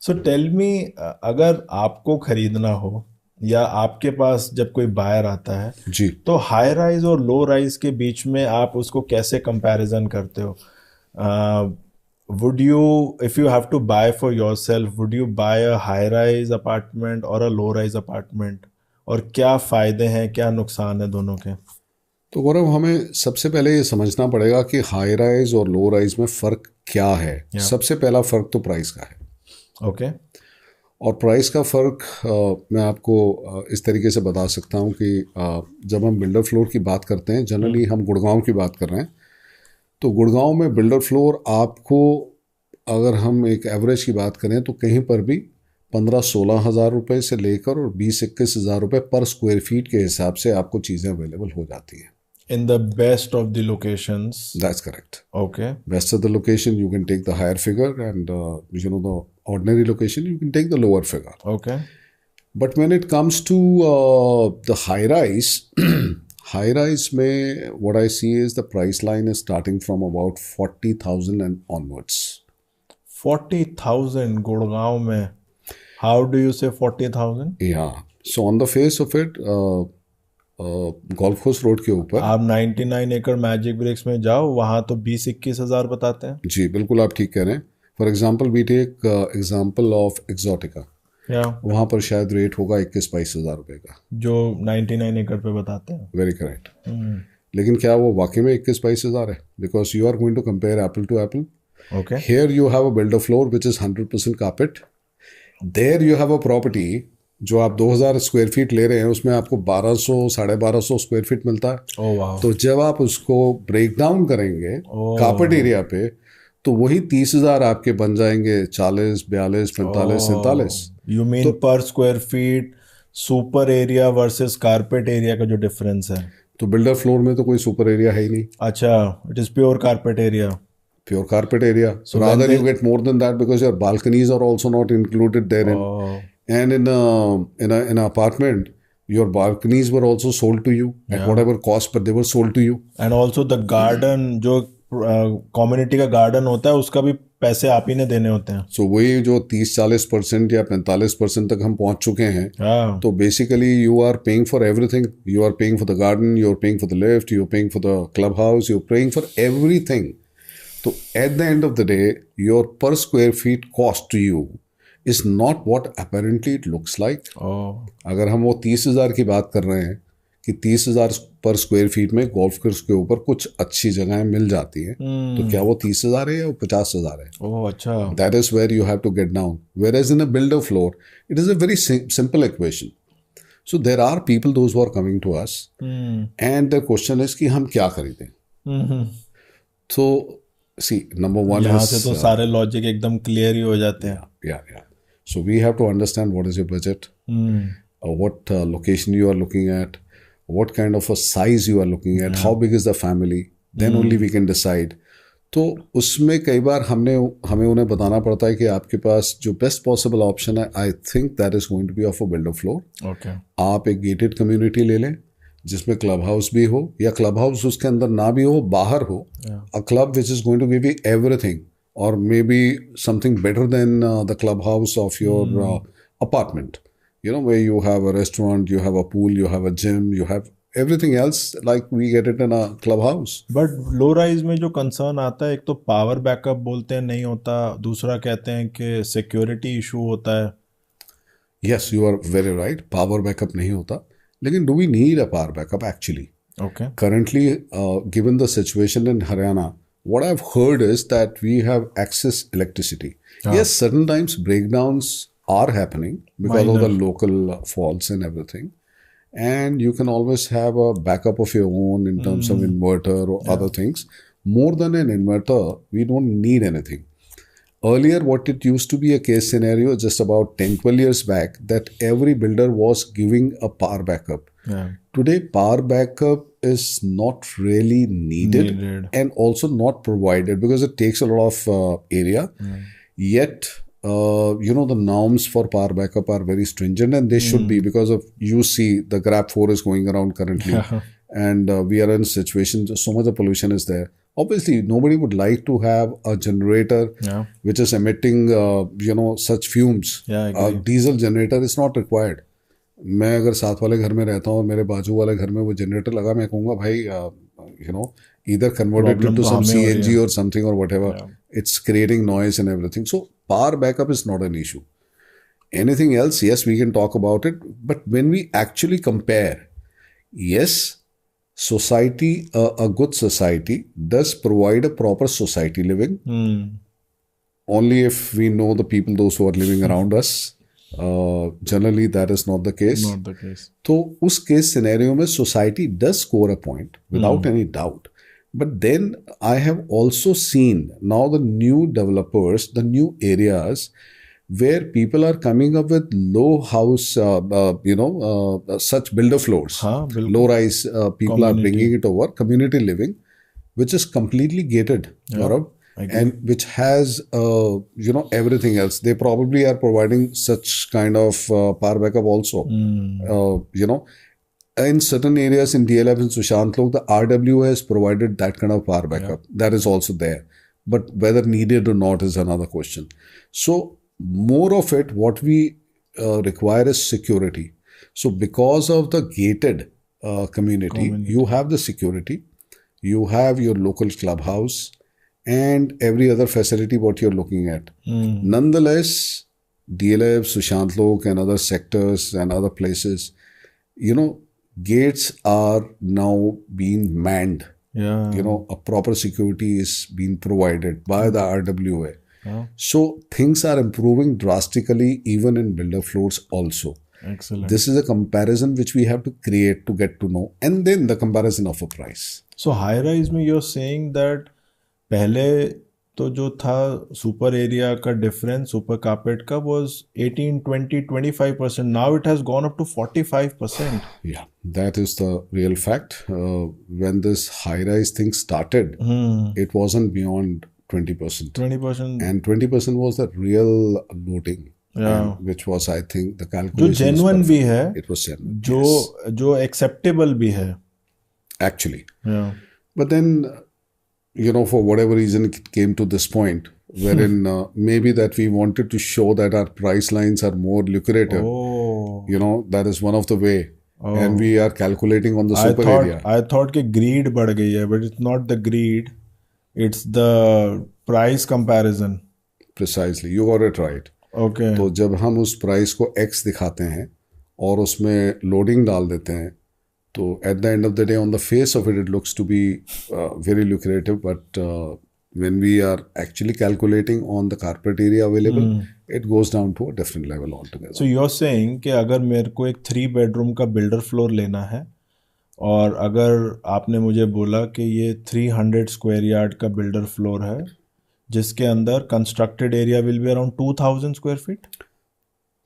So tell me, अगर आपको खरीदना हो या आपके पास जब कोई बायर आता है, जी। तो हाई राइज और लो राइज के बीच में आप उसको कैसे कंपैरिजन करते हो? Would you, if you have to buy for yourself, would you buy a high rise apartment और अ लो राइज अपार्टमेंट? और क्या फायदे हैं, क्या नुकसान है दोनों के? तो गौरव, हमें सबसे पहले ये समझना पड़ेगा कि हाई राइज और लो राइज में फ़र्क क्या है। या सबसे पहला फ़र्क तो प्राइस का है। ओके। और प्राइस का फ़र्क मैं आपको इस तरीके से बता सकता हूँ कि जब हम बिल्डर फ्लोर की बात करते हैं, जनरली हम गुड़गांव की बात कर रहे हैं, तो गुड़गांव में बिल्डर फ्लोर आपको, अगर हम एक एवरेज की बात करें, तो कहीं पर भी 15-16 हज़ार रुपये से लेकर और 20-21 हज़ार रुपये पर स्क्वायर फीट के हिसाब से आपको चीज़ें अवेलेबल हो जाती हैं। In the best of the locations. That's correct. Okay. Best of the location, you can take the higher figure, and the ordinary location, you can take the lower figure. Okay. But when it comes to the high rise, high rise में what I see is the price line is starting from about 40,000 and onwards. 40,000 Gurgaon में? How do you से 40,000? Yeah. So on the face of it, golf course road के ऊपर। आप 99 एकड़ magic BRICS में जाओ, वहां तो 20-21 हज़ार बताते हैं। जी बिल्कुल, आप ठीक कह रहे हैं। For example we take example of Exotica, या वहाँ पर शायद रेट होगा 21-22 हज़ार रुपये का, जो 99 एकड़ पे बताते हैं। Very correct. लेकिन क्या वो वाकई में 21-22 हज़ार है? Because you are going to compare apple to apple. Okay. Here you have a builder floor which is 100% carpet. There you have a property जो आप 2,000 स्क्वायर फीट ले रहे हैं, उसमें आपको 1200-1250 स्क्वायर फीट मिलता है। ओ वाह। तो जब आप उसको ब्रेक डाउन करेंगे कारपेट एरिया पे, तो वही 30,000 आपके बन जाएंगे 40, 42, 45, 47। यू मीन पर square feet super area versus carpet area का जो डिफरेंस है? तो बिल्डर फ्लोर में तो कोई सुपर एरिया है ही नहीं। अच्छा, it is pure carpet area. Pure carpet area. So when rather they you get more than that because your balconies are also not included therein. oh And in an apartment, your balconies were also sold to you at whatever cost, but they were sold to you. And also the garden, जो community का garden होता है, उसका भी पैसे आप ही ने देने होते हैं। So वही जो 30-40% या 45% तक हम पहुंच चुके हैं, हाँ। तो basically you are paying for everything. You are paying for the garden, you are paying for the lift, you are paying for the clubhouse, you are paying for everything. So at the end of the day, your per square feet cost to you is not what apparently it looks like. अगर हम वो 30,000 की बात कर रहे हैं कि 30,000 पर स्क्वायर फीट में गोल्फ कोर्स के ऊपर कुछ अच्छी जगहें मिल जाती हैं, तो क्या वो 30,000 है या वो 50,000 है? ओह अच्छा। That is where you have to get down. Whereas in a builder floor, it is a very simple equation. So there are people, those who are coming to us, and the question is कि हम क्या खरीदें? So see, number one यहाँ is से तो सारे logic एकदम clear ही हो जाते हैं। yeah. So we have to understand what is your budget, what location you are looking at, what kind of a size you are looking at, how big is the family, then only we can decide. तो उसमें कई बार हमें उन्हें बताना पड़ता है कि आपके पास जो बेस्ट पॉसिबल ऑप्शन है, I think that is going to be of a builder floor. Okay. आप एक गेटेड कम्युनिटी ले लें जिसमें क्लब हाउस भी हो, या क्लब हाउस उसके अंदर ना भी हो, बाहर हो, a club which is going to give you everything, or maybe something better than the clubhouse of your apartment, where you have a restaurant, you have a pool, you have a gym, you have everything else like we get it in a clubhouse. But low rise में जो concern आता है, एक तो power backup बोलते हैं नहीं होता, दूसरा कहते हैं कि सिक्योरिटी इशू होता है। Yes, you are very right, power backup नहीं होता, लेकिन do we need a power backup actually? Okay. Currently, given the situation in Haryana, what I've heard is that we have excess electricity. Yes, certain times breakdowns are happening because of the local faults and everything. And you can always have a backup of your own in terms of inverter or other things. More than an inverter, we don't need anything. Earlier, what it used to be a case scenario just about 10-12 years back, that every builder was giving a power backup. Yeah. Today, power backup is not really needed and also not provided because it takes a lot of area. Yet, the norms for power backup are very stringent, and they should be, because of, you see, the Grab 4 is going around currently, and we are in a situation, so much of pollution is there. Obviously, nobody would like to have a generator Yeah. which is emitting, such fumes. Yeah, I A agree. diesel generator is not required. मैं अगर साथ वाले घर में रहता हूँ और मेरे बाजू वाले घर में वो जनरेटर लगा, मैं कहूँगा भाई, either convert it Problem into तो some हमें हो रही CNG है. or something or whatever. Yeah. It's creating noise and everything. So power backup is not an issue. Anything else, yes, we can talk about it. But when we actually compare, yes, society, a good society does provide a proper society living. Only if we know the people, those who are living around us. Generally, that is not the case. Not the case. तो उस case scenario में society does score a point without any doubt. But then I have also seen now the new developers, the new areas where people are coming up with low house, such builder floors, हाँ, बिल्कुल. low rise. People are Community. bringing it over, community living, which is completely gated, Gaurav, and which has everything else. They probably are providing such kind of power backup also. In certain areas in DLF and Sushant Lok, the RWA has provided that kind of power backup. That is also there. But whether needed or not is another question. So more of it, what we require is security. So because of the gated community, you have the security, you have your local clubhouse, and every other facility what you're looking at. Nonetheless, DLF, Sushant Lok, and other sectors and other places, gates are now being manned. Yeah. A proper security is being provided by the RWA. So things are improving drastically even in builder floors also. Excellent. This is a comparison which we have to create to get to know, and then the comparison of a price. So high rise में you're saying that पहले तो जो था super area का difference super carpet का was 18, 20, 25%. Now it has gone up to 45%. Yeah, that is the real fact. When this high-rise thing started, it wasn't beyond 20%. 20%. And 20% was the real loading. Yeah. Which was, I think, the जो calculation. genuine भी है, It was genuine. जो acceptable भी है. Actually. Yeah. But then, for whatever reason, it came to this point wherein maybe that we wanted to show that our price lines are more lucrative. Oh. That is one of the way. And we are calculating on the super area. I thought कि greed बढ़ गई है, but it's not the greed. It's the price comparison. Precisely. You got it right. Okay. तो जब हम उस price को X दिखाते हैं और उसमें लोडिंग डाल देते हैं, तो at the end of the day, on the face of it, it looks to be very lucrative. But when we are actually calculating on the carpet area available, it goes down to a different level altogether. So you're saying कि अगर मेरे को एक 3 bedroom का builder floor लेना है और अगर आपने मुझे बोला कि ये 300 square yard का builder floor है जिसके अंदर constructed area will be around 2000 square feet?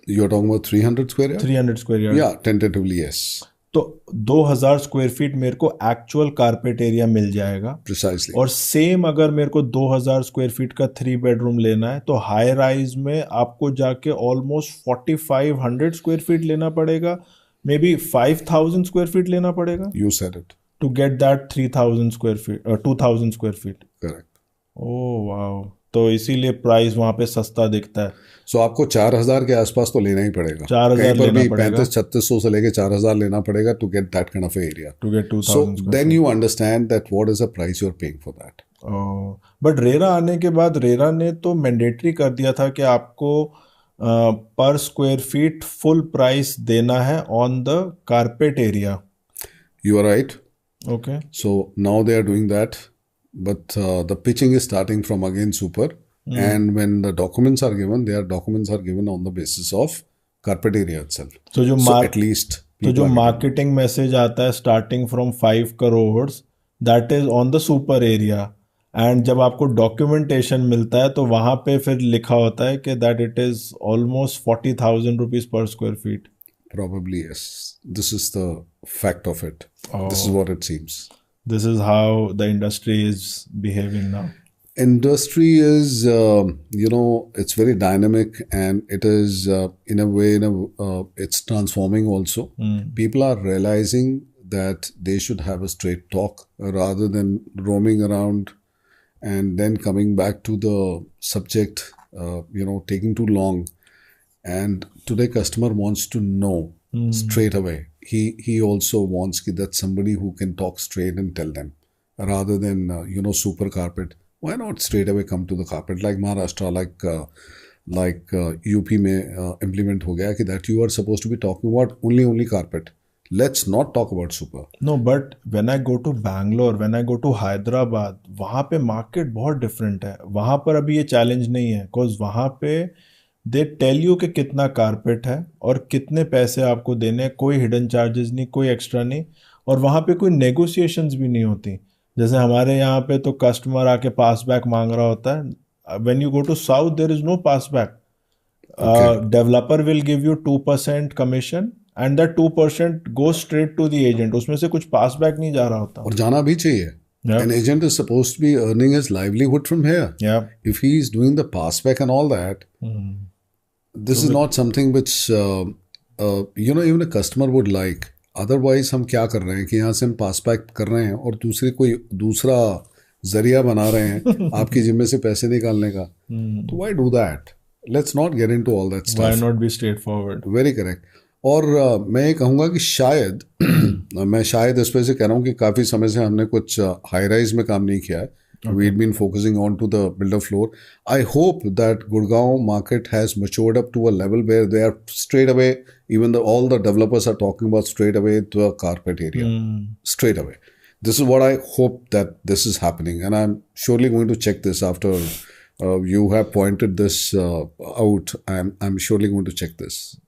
You're talking about 300 square yard? 300 square yard. Yeah, tentatively, yes. तो 2000 स्क्वायर फीट मेरे को एक्चुअल कारपेट एरिया मिल जाएगा. Precisely. और सेम अगर मेरे को 2000 स्क्वायर फीट का 3 बेडरूम लेना है तो हाई राइज में आपको जाके ऑलमोस्ट 4500 स्क्वायर फीट लेना पड़ेगा, मे बी 5000 स्क्वायर फीट लेना पड़ेगा. You said it. To get that 3000 square feet 2000 square feet. Correct. Oh wow. तो इसीलिए प्राइस वहां पे सस्ता दिखता है. सो आपको 4000 के आसपास तो लेना ही पड़ेगा. 4000 कहीं पर लेना भी पड़ेगा. 3500 से लेके 4000 लेना पड़ेगा to get that kind of area. To get 2000 So square. then you understand that what is the price you're paying for that. But RERA आने के बाद रेरा ने तो मैंडेटरी कर दिया था कि आपको पर स्क्वायर फीट फुल प्राइस देना है on the carpet area. You are right. Okay. So now they are doing that, but the pitching is starting from again super. And when the documents are given, their documents are given on the basis of carpet area itself. तो जो So at least. तो जो marketing message आता है starting from 5 crore that is on the super area. And जब आपको documentation मिलता है तो वहां पे फिर लिखा होता है कि that it is almost 40,000 rupees per square feet. Probably yes. This is the fact of it. This is what it seems. This is how the industry is behaving now. Industry is, it's very dynamic, and it is in a way, it's transforming also. People are realizing that they should have a straight talk rather than roaming around And then coming back to the subject, taking too long. And today customer wants to know straight away. He also wants that somebody who can talk straight and tell them, rather than super carpet. Why not straight away come to the carpet, like Maharashtra, like UP में implement हो गया कि that you are supposed to be talking about only carpet. Let's not talk about super. No, but when I go to Bangalore, when I go to Hyderabad, वहाँ पे market बहुत different है. वहाँ पर अभी ये चैलेंज नहीं है, बिकॉज वहाँ पे दे टेल यू कि कितना कारपेट है और कितने पैसे आपको देने हैं. कोई हिडन चार्जेस नहीं, कोई एक्स्ट्रा नहीं, और वहाँ पे कोई नेगोशिएशंस भी नहीं होती. जैसे हमारे यहाँ पे तो कस्टमर आके पास बैक मांग रहा होता है. When you go to south, there is no pass back. Developer will give you 2% commission and that 2% goes straight to the agent. उसमें से कुछ pass back नहीं जा रहा होता. और जाना भी चाहिए. Yeah. An agent is supposed to be earning his livelihood from here. Yeah. If he is doing the pass back and all that, this is not something which even a customer would like. Otherwise हम क्या कर रहे हैं कि यहाँ से हम pass back कर रहे हैं और दूसरा जरिया बना रहे हैं आपकी जिम्मे से पैसे निकालने का. तो why do that? Let's not get into all that stuff. Why not be straightforward? Very correct. और मैं ये कहूँगा कि शायद मैं शायद इस वजह से कह रहा हूँ कि काफ़ी समय से हमने कुछ हाई राइज में काम नहीं किया है. We've been focusing on to the builder floor. I hope that Gurgaon market has matured up to a level where they are straight away, even though all the developers are talking about straight away to a carpet area. Straight away. This is what I hope that this is happening, and I'm surely going to check this after you have pointed this out. I'm surely going to check this.